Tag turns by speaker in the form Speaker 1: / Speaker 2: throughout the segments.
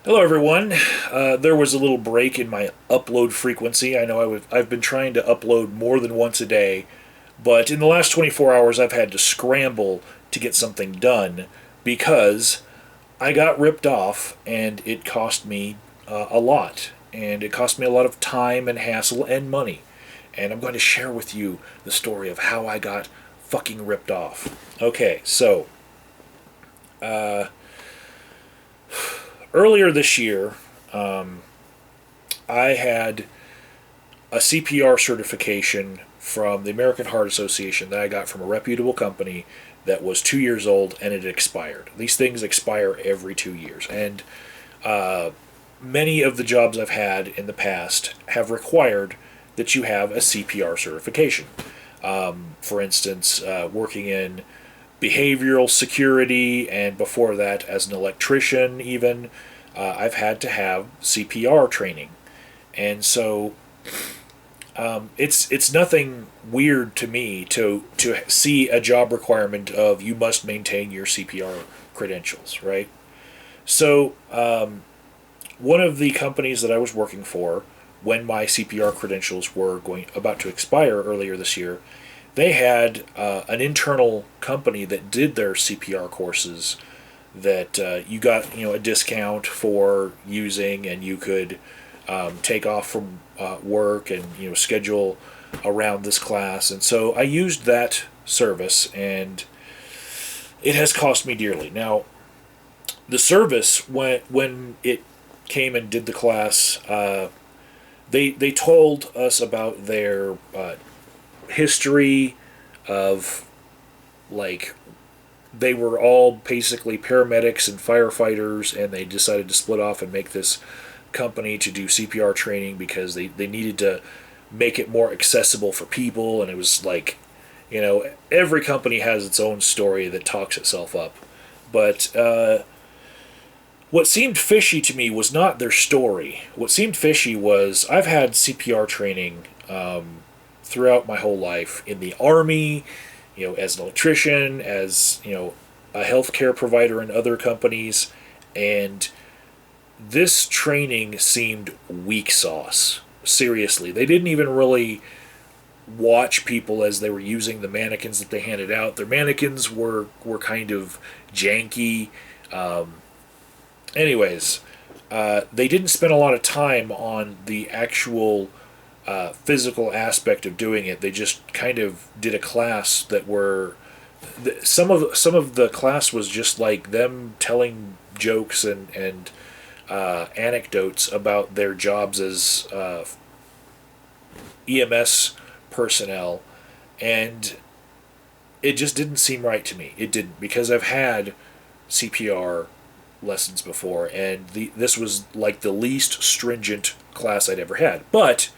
Speaker 1: Hello, everyone. There was a little break in my upload frequency. I know I've been trying to upload more than once a day, but in the last 24 hours, I've had to scramble to get something done because I got ripped off and it cost me a lot. And it cost me a lot of time and hassle and money. And I'm going to share with you the story of how I got fucking ripped off. Okay, so earlier this year, I had a CPR certification from the American Heart Association that I got from a reputable company that was 2 years old and it expired. These things expire every 2 years. And many of the jobs I've had in the past have required that you have a CPR certification. For instance, working in behavioral security, and before that, as an electrician, even, I've had to have CPR training. And so it's nothing weird to me to see a job requirement of you must maintain your CPR credentials, right? So one of the companies that I was working for when my CPR credentials were about to expire earlier this year, they had an internal company that did their CPR courses that you got a discount for using, and you could take off from work and schedule around this class. And so I used that service, and it has cost me dearly. Now, the service, when it came and did the class, they told us about their history of, like, they were all basically paramedics and firefighters, and they decided to split off and make this company to do CPR training because they needed to make it more accessible for people. And it was like, every company has its own story that talks itself up. But what seemed fishy to me was not their story. What seemed fishy was I've had CPR training throughout my whole life in the Army, as an electrician, as, a healthcare provider in other companies, and this training seemed weak sauce. Seriously, they didn't even really watch people as they were using the mannequins that they handed out. Their mannequins were kind of janky. Anyways, they didn't spend a lot of time on the actual physical aspect of doing it. They just kind of did a class that were some of the class was just like them telling jokes and anecdotes about their jobs as EMS personnel, and it just didn't seem right to me. It didn't, because I've had CPR lessons before, and this was like the least stringent class I'd ever had. But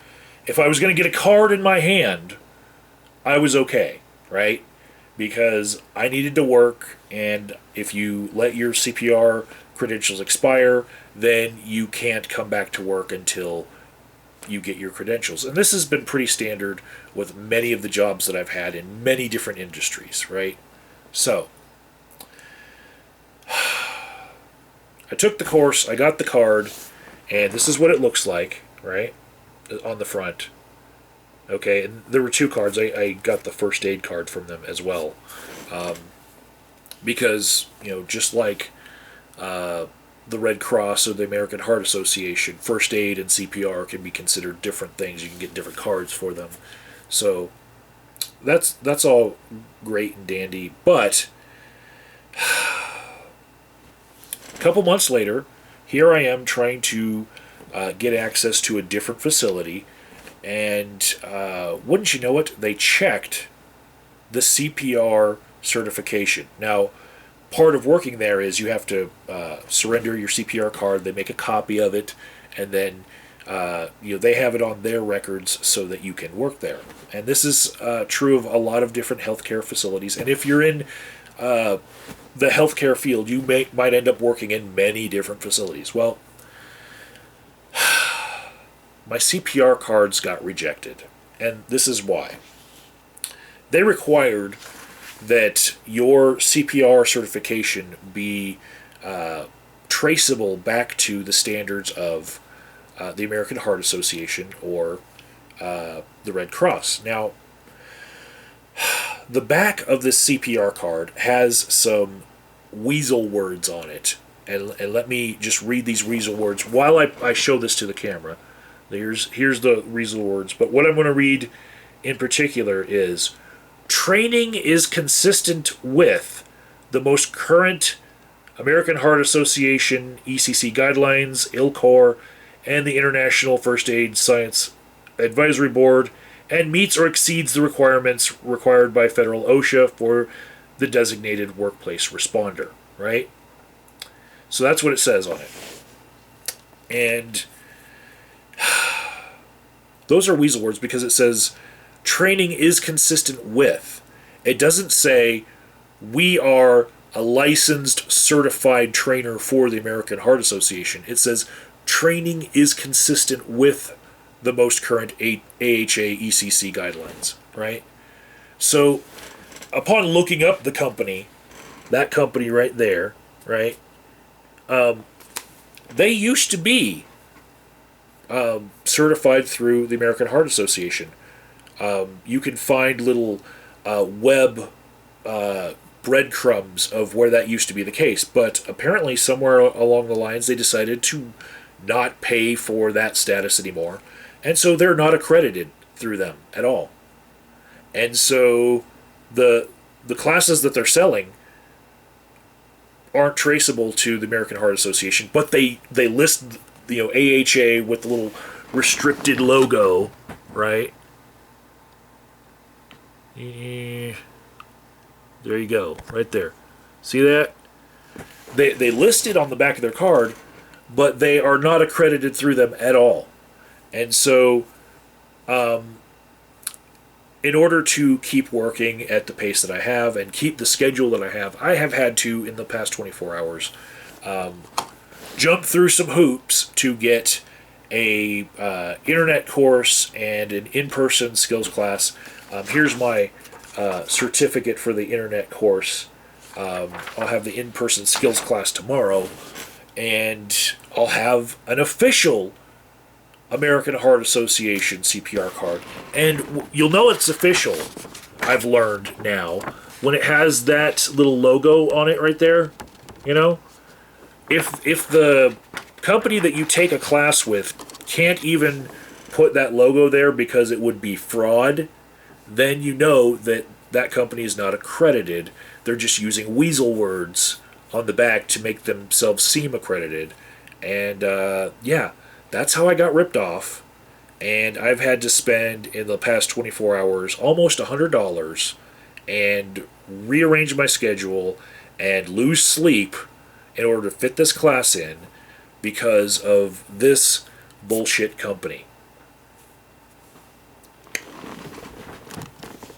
Speaker 1: if I was going to get a card in my hand, I was okay, right? Because I needed to work, and if you let your CPR credentials expire, then you can't come back to work until you get your credentials. And this has been pretty standard with many of the jobs that I've had in many different industries, right? So, I took the course, I got the card, and this is what it looks like, right? On the front. Okay, and there were two cards. I got the first aid card from them as well. Because, just like the Red Cross or the American Heart Association, first aid and CPR can be considered different things. You can get different cards for them. So that's all great and dandy. But a couple months later, here I am trying to get access to a different facility, and wouldn't you know it, they checked the CPR certification. Now, part of working there is you have to surrender your CPR card. They make a copy of it, and then they have it on their records so that you can work there. And this is true of a lot of different healthcare facilities. And if you're in the healthcare field, you might end up working in many different facilities. Well, my CPR cards got rejected, and this is why. They required that your CPR certification be traceable back to the standards of the American Heart Association or the Red Cross. Now, the back of this CPR card has some Weasel Words on it. And let me just read these Weasel Words while I show this to the camera. Here's the Weasel Words. But what I'm going to read in particular is, training is consistent with the most current American Heart Association ECC guidelines, ILCOR, and the International First Aid Science Advisory Board, and meets or exceeds the requirements required by federal OSHA for the designated workplace responder, right? So that's what it says on it. And those are Weasel Words because it says training is consistent with. It doesn't say we are a licensed, certified trainer for the American Heart Association. It says training is consistent with the most current AHA ECC guidelines, right? So upon looking up the company, that company right there, right, they used to be certified through the American Heart Association. You can find little web breadcrumbs of where that used to be the case, but apparently somewhere along the lines they decided to not pay for that status anymore, and so they're not accredited through them at all. And so the classes that they're selling aren't traceable to the American Heart Association, but they list AHA with the little restricted logo, right? There you go, right there. See that? They list it on the back of their card, but they are not accredited through them at all. And so, in order to keep working at the pace that I have and keep the schedule that I have had to, in the past 24 hours, jump through some hoops to get a internet course and an in-person skills class. Here's my certificate for the internet course. I'll have the in-person skills class tomorrow, and I'll have an official American Heart Association CPR card. And you'll know it's official, I've learned now, when it has that little logo on it right there. You know? If the company that you take a class with can't even put that logo there because it would be fraud, then you know that that company is not accredited. They're just using Weasel Words on the back to make themselves seem accredited. And yeah, that's how I got ripped off. And I've had to spend, in the past 24 hours, almost $100 and rearrange my schedule and lose sleep in order to fit this class in because of this bullshit company.